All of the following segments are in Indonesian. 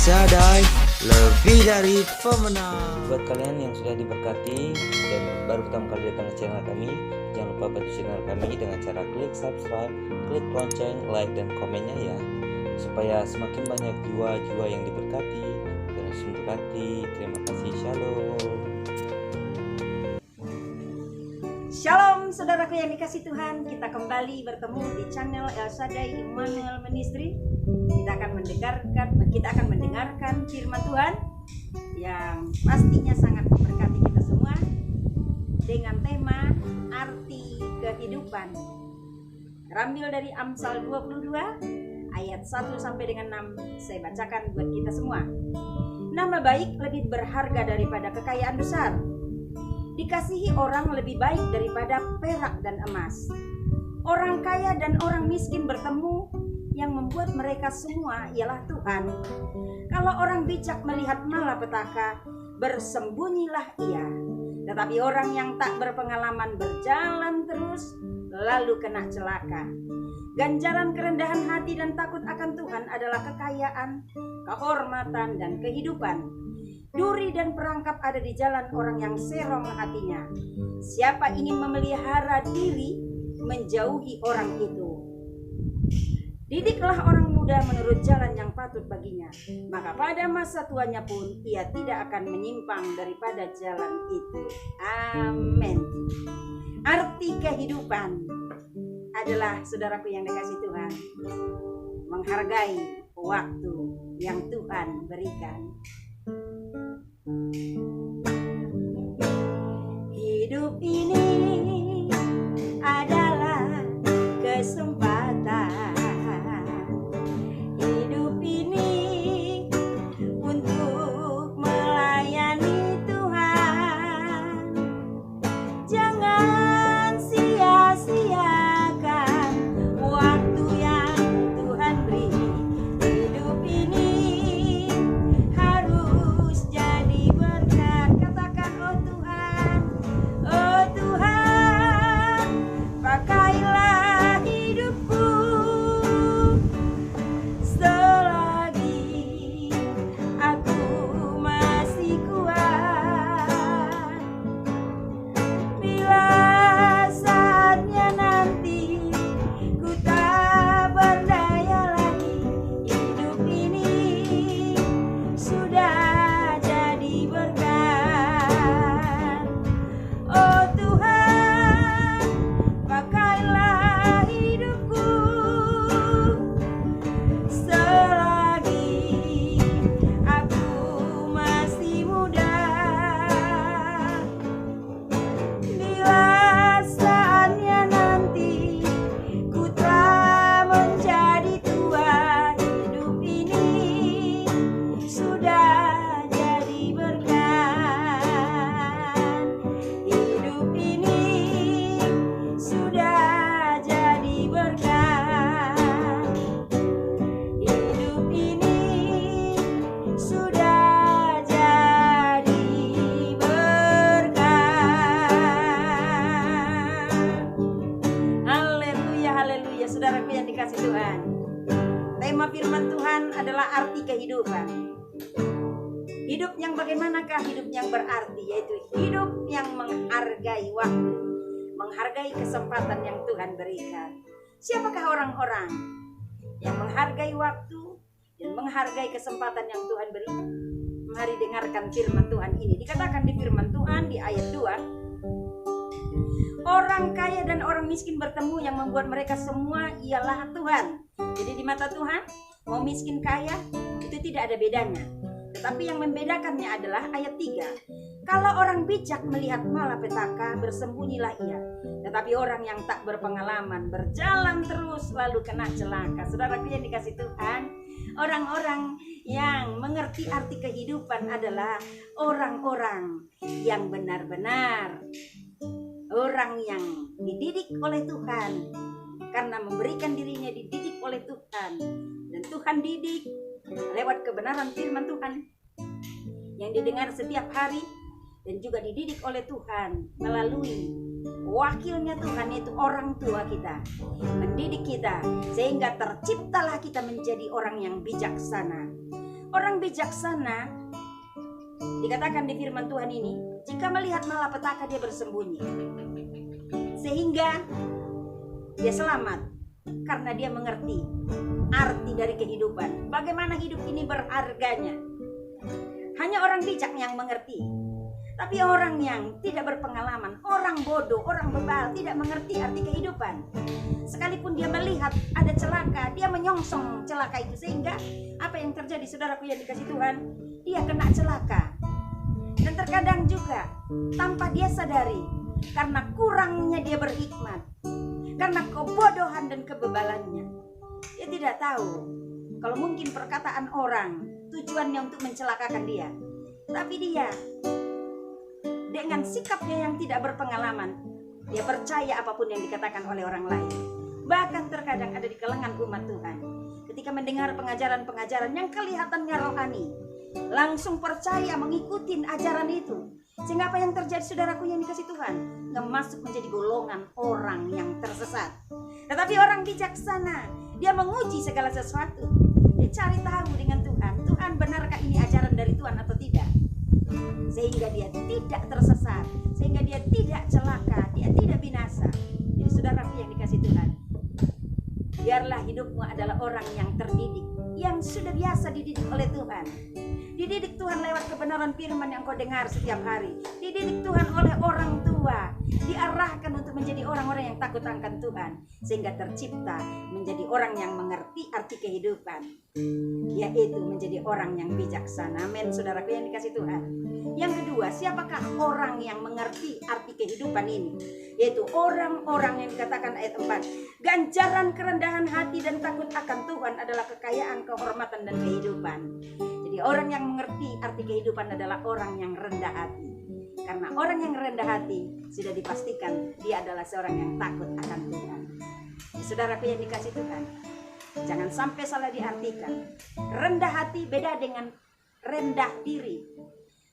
Sadai lebih dari pemenang. Buat kalian yang sudah diberkati dan baru pertama kali datang ke channel kami, jangan lupa bantu channel kami dengan cara klik subscribe, klik lonceng, like dan komennya ya, supaya semakin banyak jiwa-jiwa yang diberkati dan diberkati. Terima kasih, shalom. Shalom saudaraku yang dikasih Tuhan, kita kembali bertemu di channel El Shaddai Immanuel Ministry. Kita akan mendengarkan firman Tuhan yang pastinya sangat memberkati kita semua dengan tema arti kehidupan. Terambil dari Amsal 22 ayat 1 sampai dengan 6. Saya bacakan buat kita semua. Nama baik lebih berharga daripada kekayaan besar. Dikasihi orang lebih baik daripada perak dan emas. Orang kaya dan orang miskin bertemu, yang membuat mereka semua ialah Tuhan. Kalau orang bijak melihat malapetaka, bersembunyilah ia. Tetapi orang yang tak berpengalaman berjalan terus, lalu kena celaka. Ganjaran kerendahan hati dan takut akan Tuhan adalah kekayaan, kehormatan, dan kehidupan. Duri dan perangkap ada di jalan orang yang serong hatinya. Siapa ingin memelihara diri, menjauhi orang itu. Didiklah orang muda menurut jalan yang patut baginya, maka pada masa tuanya pun ia tidak akan menyimpang daripada jalan itu. Amin. Arti kehidupan adalah, saudaraku yang dikasih Tuhan, menghargai waktu yang Tuhan berikan. Hidup ini adalah kesempatan. Hidup ini untuk melayani Tuhan. Jangan sia-siakan waktu yang Tuhan beri. Hidup ini harus jadi berkat. Katakan, oh Tuhan, pakailah hidupku selagi aku masih kuat. Bila saatnya nanti ku tak berdaya lagi, hidup ini sudah jadi berkat. Oh Tuhan, pakailah hidupku selagi aku masih muda. Bila saatnya nanti ku telah menjadi tua, hidup ini sudah jadi berkat. Hidup ini sudah jadi berkat. Hidup ini sudah jadi berkat. Haleluya, haleluya, saudaraku yang dikasih Tuhan. Tema firman Tuhan adalah arti kehidupan. Hidup yang bagaimanakah hidup yang berarti? Yaitu hidup yang menghargai waktu, menghargai kesempatan yang Tuhan berikan. Siapakah orang-orang yang menghargai waktu dan menghargai kesempatan yang Tuhan berikan? Mari dengarkan firman Tuhan ini. Dikatakan di firman Tuhan di ayat 2, orang kaya dan orang miskin bertemu, yang membuat mereka semua ialah Tuhan. Jadi di mata Tuhan, mau miskin kaya itu tidak ada bedanya. Tetapi yang membedakannya adalah ayat 3. Kalau orang bijak melihat malapetaka, bersembunyilah ia. Tetapi orang yang tak berpengalaman berjalan terus, lalu kena celaka. Saudaraku yang dikasih Tuhan, orang-orang yang mengerti arti kehidupan adalah orang-orang yang benar-benar, orang yang dididik oleh Tuhan, karena memberikan dirinya dididik oleh Tuhan. Dan Tuhan didik lewat kebenaran firman Tuhan yang didengar setiap hari, dan juga dididik oleh Tuhan melalui wakilnya Tuhan, yaitu orang tua kita, mendidik kita sehingga terciptalah kita menjadi orang yang bijaksana. Orang bijaksana dikatakan di firman Tuhan ini, jika melihat malapetaka dia bersembunyi, sehingga dia selamat karena dia mengerti arti dari kehidupan, bagaimana hidup ini berharganya. Hanya orang bijak yang mengerti. Tapi orang yang tidak berpengalaman, orang bodoh, orang bebal, tidak mengerti arti kehidupan. Sekalipun dia melihat ada celaka, dia menyongsong celaka itu, sehingga apa yang terjadi, saudaraku yang dikasih Tuhan, dia kena celaka. Dan terkadang juga tanpa dia sadari, karena kurangnya dia berhikmat, karena kebodohan dan kebebalannya, dia tidak tahu kalau mungkin perkataan orang tujuannya untuk mencelakakan dia. Tapi dia dengan sikapnya yang tidak berpengalaman, dia percaya apapun yang dikatakan oleh orang lain. Bahkan terkadang ada di kalangan umat Tuhan, ketika mendengar pengajaran-pengajaran yang kelihatannya rohani, langsung percaya mengikuti ajaran itu. Sehingga apa yang terjadi, saudaraku yang dikasih Tuhan, masuk menjadi golongan orang yang tersesat. Tetapi orang bijaksana, dia menguji segala sesuatu. Dia cari tahu dengan Tuhan, Tuhan benarkah ini ajaran dari Tuhan atau tidak, sehingga dia tidak tersesat, sehingga dia tidak celaka, dia tidak binasa. Jadi saudaraku yang dikasih Tuhan, biarlah hidupmu adalah orang yang terdidik, yang sudah biasa dididik oleh Tuhan. Dididik Tuhan lewat kebenaran firman yang kau dengar setiap hari. Dididik Tuhan oleh orang tua, diarahkan untuk menjadi orang-orang yang takut akan Tuhan, sehingga tercipta menjadi orang yang mengerti arti kehidupan, yaitu menjadi orang yang bijaksana. Amin, saudaraku yang dikasih Tuhan. Yang kedua, siapakah orang yang mengerti arti kehidupan ini? Yaitu orang-orang yang dikatakan ayat 4, ganjaran kerendahan hati dan takut akan Tuhan adalah kekayaan, kehormatan, dan kehidupan. Jadi orang yang mengerti arti kehidupan adalah orang yang rendah hati. Karena orang yang rendah hati sudah dipastikan dia adalah seorang yang takut akan Tuhan. Saudaraku yang dikasih Tuhan, jangan sampai salah diartikan. Rendah hati beda dengan rendah diri.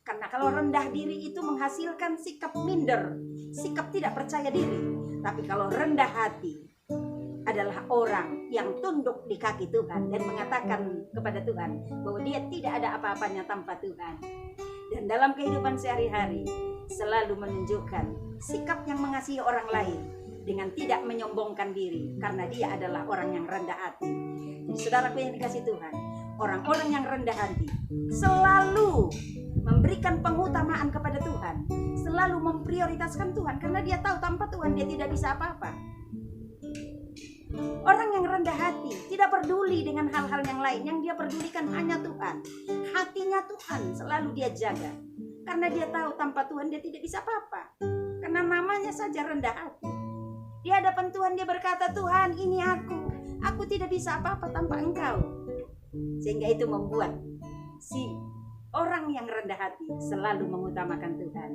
Karena kalau rendah diri itu menghasilkan sikap minder, sikap tidak percaya diri. Tapi kalau rendah hati adalah orang yang tunduk di kaki Tuhan dan mengatakan kepada Tuhan bahwa dia tidak ada apa-apanya tanpa Tuhan. Dan dalam kehidupan sehari-hari selalu menunjukkan sikap yang mengasihi orang lain dengan tidak menyombongkan diri, karena dia adalah orang yang rendah hati. Jadi saudaraku yang dikasih Tuhan, orang-orang yang rendah hati selalu memberikan pengutamaan kepada Tuhan, selalu memprioritaskan Tuhan, karena dia tahu tanpa Tuhan dia tidak bisa apa-apa. Orang yang rendah hati tidak peduli dengan hal-hal yang lain, yang dia pedulikan hanya Tuhan. Hatinya Tuhan selalu dia jaga, karena dia tahu tanpa Tuhan dia tidak bisa apa-apa. Karena namanya saja rendah hati. Di hadapan Tuhan dia berkata, Tuhan ini aku tidak bisa apa-apa tanpa Engkau. Sehingga itu membuat si orang yang rendah hati selalu mengutamakan Tuhan.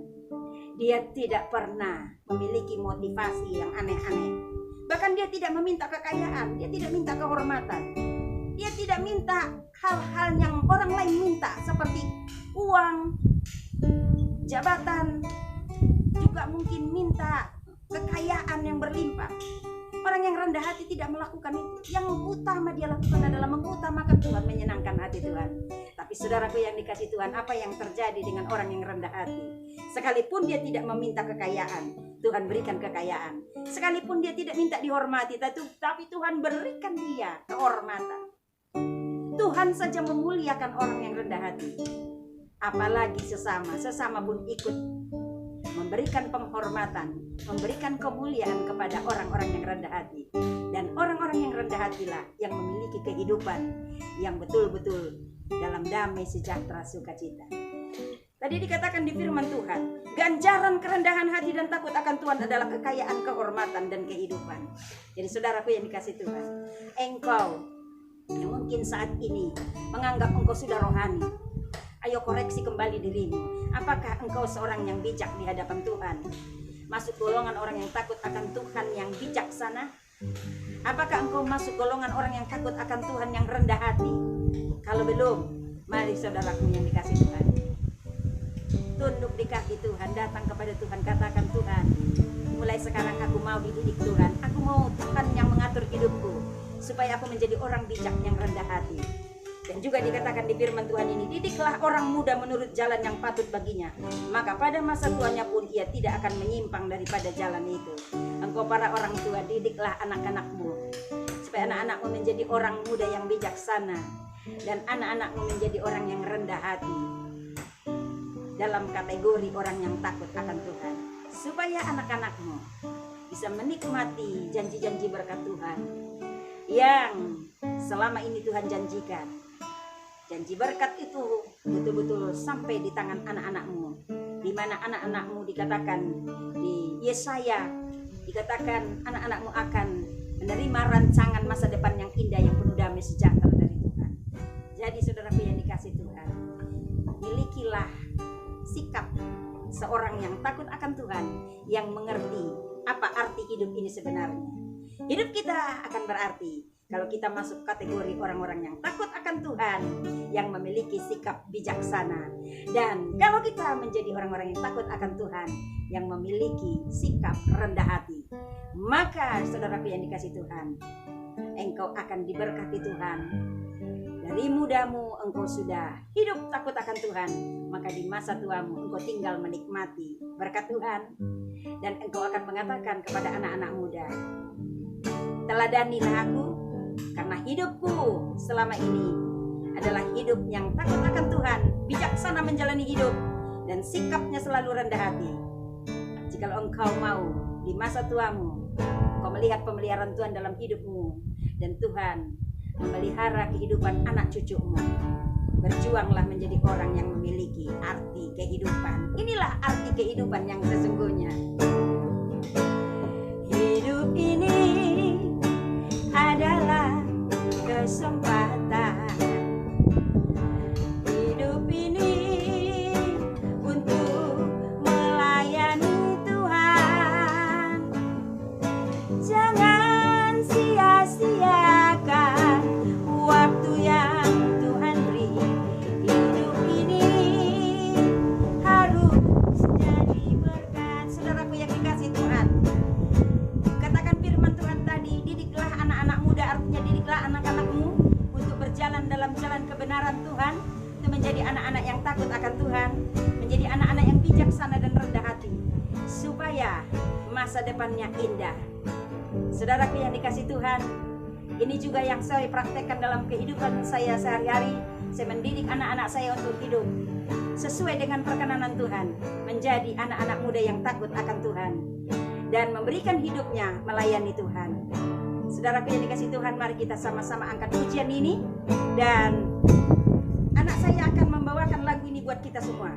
Dia tidak pernah memiliki motivasi yang aneh-aneh. Bahkan dia tidak meminta kekayaan, dia tidak minta kehormatan, dia tidak minta hal-hal yang orang lain minta, seperti uang, jabatan, juga mungkin minta kekayaan yang berlimpah. Orang yang rendah hati tidak melakukan itu. Yang utama dia lakukan adalah mengutamakan Tuhan, menyenangkan hati Tuhan. Tapi saudaraku yang dikasih Tuhan, apa yang terjadi dengan orang yang rendah hati? Sekalipun dia tidak meminta kekayaan, Tuhan berikan kekayaan. Sekalipun dia tidak minta dihormati, tapi Tuhan berikan dia kehormatan. Tuhan saja memuliakan orang yang rendah hati. Apalagi sesama pun ikut memberikan penghormatan, memberikan kemuliaan kepada orang-orang yang rendah hati. Dan orang-orang yang rendah hatilah yang memiliki kehidupan yang betul-betul dalam damai, sejahtera, sukacita. Tadi dikatakan di firman Tuhan, ganjaran kerendahan hati dan takut akan Tuhan adalah kekayaan, kehormatan, dan kehidupan. Jadi saudaraku yang dikasih Tuhan, engkau yang mungkin saat ini menganggap engkau sudah rohani, ayo koreksi kembali dirimu. Apakah engkau seorang yang bijak di hadapan Tuhan? Masuk golongan orang yang takut akan Tuhan yang bijaksana? Apakah engkau masuk golongan orang yang takut akan Tuhan yang rendah hati? Kalau belum, mari saudaraku yang dikasih Tuhan, tunduk di kaki Tuhan, datang kepada Tuhan, katakan, Tuhan, mulai sekarang aku mau dididik Tuhan. Aku mau Tuhan yang mengatur hidupku, supaya aku menjadi orang bijak yang rendah hati. Dan juga dikatakan di firman Tuhan ini, didiklah orang muda menurut jalan yang patut baginya, maka pada masa tuanya pun ia tidak akan menyimpang daripada jalan itu. Engkau para orang tua, didiklah anak-anakmu, supaya anak-anakmu menjadi orang muda yang bijaksana, dan anak-anakmu menjadi orang yang rendah hati, dalam kategori orang yang takut akan Tuhan, supaya anak-anakmu bisa menikmati janji-janji berkat Tuhan yang selama ini Tuhan janjikan. Janji berkat itu betul-betul sampai di tangan anak-anakmu, di mana anak-anakmu dikatakan di Yesaya, dikatakan anak-anakmu akan menerima rancangan masa depan yang indah, yang penuh damai sejahtera dari Tuhan. Jadi saudaraku yang dikasih Tuhan, milikilah sikap seorang yang takut akan Tuhan, yang mengerti apa arti hidup ini sebenarnya. Hidup kita akan berarti kalau kita masuk kategori orang-orang yang takut akan Tuhan, yang memiliki sikap bijaksana. Dan kalau kita menjadi orang-orang yang takut akan Tuhan, yang memiliki sikap rendah hati, maka saudaraku yang dikasih Tuhan, engkau akan diberkati Tuhan. Dari mudamu engkau sudah hidup takut akan Tuhan, maka di masa tuamu engkau tinggal menikmati berkat Tuhan. Dan engkau akan mengatakan kepada anak-anak muda, teladanilah aku, karena hidupku selama ini adalah hidup yang takut akan Tuhan, bijaksana menjalani hidup, dan sikapnya selalu rendah hati. Jikalau engkau mau di masa tuamu, engkau melihat pemeliharaan Tuhan dalam hidupmu, dan Tuhan memelihara kehidupan anak cucumu, berjuanglah menjadi orang yang memiliki arti kehidupan. Inilah arti kehidupan yang sesungguhnya. Hidup ini adalah kesempatan. Hidup ini untuk melayani Tuhan. Jangan sia-siakan waktu yang Tuhan beri. Hidup ini harus jadi berkat. Saudaraku yang dikasih Tuhan, katakan firman Tuhan tadi, didiklah anak-anak muda, artinya didiklah anak-anakmu untuk berjalan dalam jalan kebenaran Tuhan, untuk menjadi anak-anak yang takut akan Tuhan, menjadi anak-anak yang bijaksana dan rendah hati, supaya masa depannya indah. Saudaraku yang dikasih Tuhan, ini juga yang saya praktekkan dalam kehidupan saya sehari-hari. Saya mendidik anak-anak saya untuk hidup sesuai dengan perkenanan Tuhan, menjadi anak-anak muda yang takut akan Tuhan, dan memberikan hidupnya melayani Tuhan. Saudaraku yang dikasih Tuhan, mari kita sama-sama angkat pujian ini, dan anak saya akan membawakan lagu ini buat kita semua.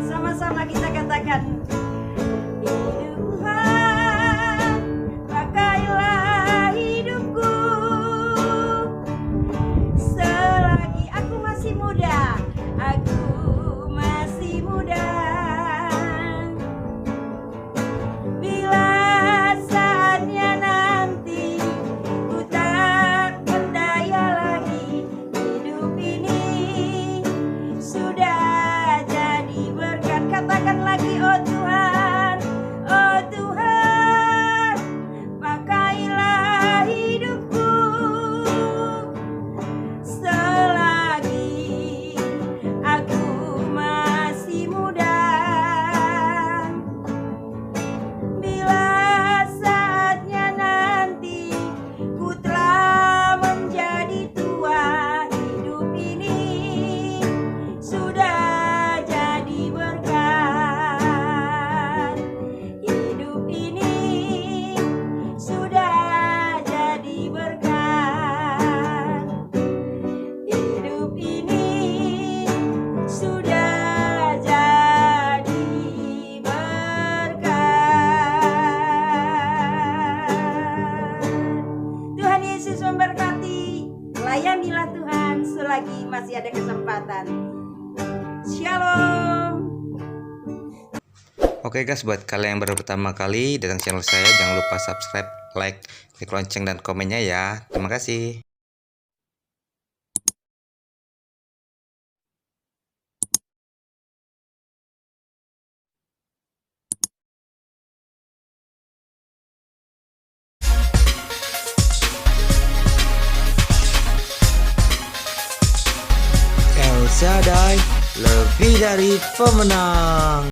Sama-sama kita katakan, Tuhan, pakailah hidupku selagi aku masih muda, aku masih muda. Bila saatnya nanti ku tak berdaya lagi, hidup ini sudah jadi berkat. Katakan lagi, oh Tuhan, pakailah hidupku selagi aku masih muda. Bila saatnya nanti ku telah menjadi tua, hidup ini sudah jadi berkat. Hidup ini sudah jadi berkat. Hidup ini sudah jadi berkat. Tuhan Yesus memberkati. Layanilah Tuhan selagi masih ada kesempatan. Shalom. Oke guys, buat kalian yang baru pertama kali datang channel saya, jangan lupa subscribe, like, klik lonceng dan komennya ya. Terima kasih. El Shaddai lebih dari pemenang.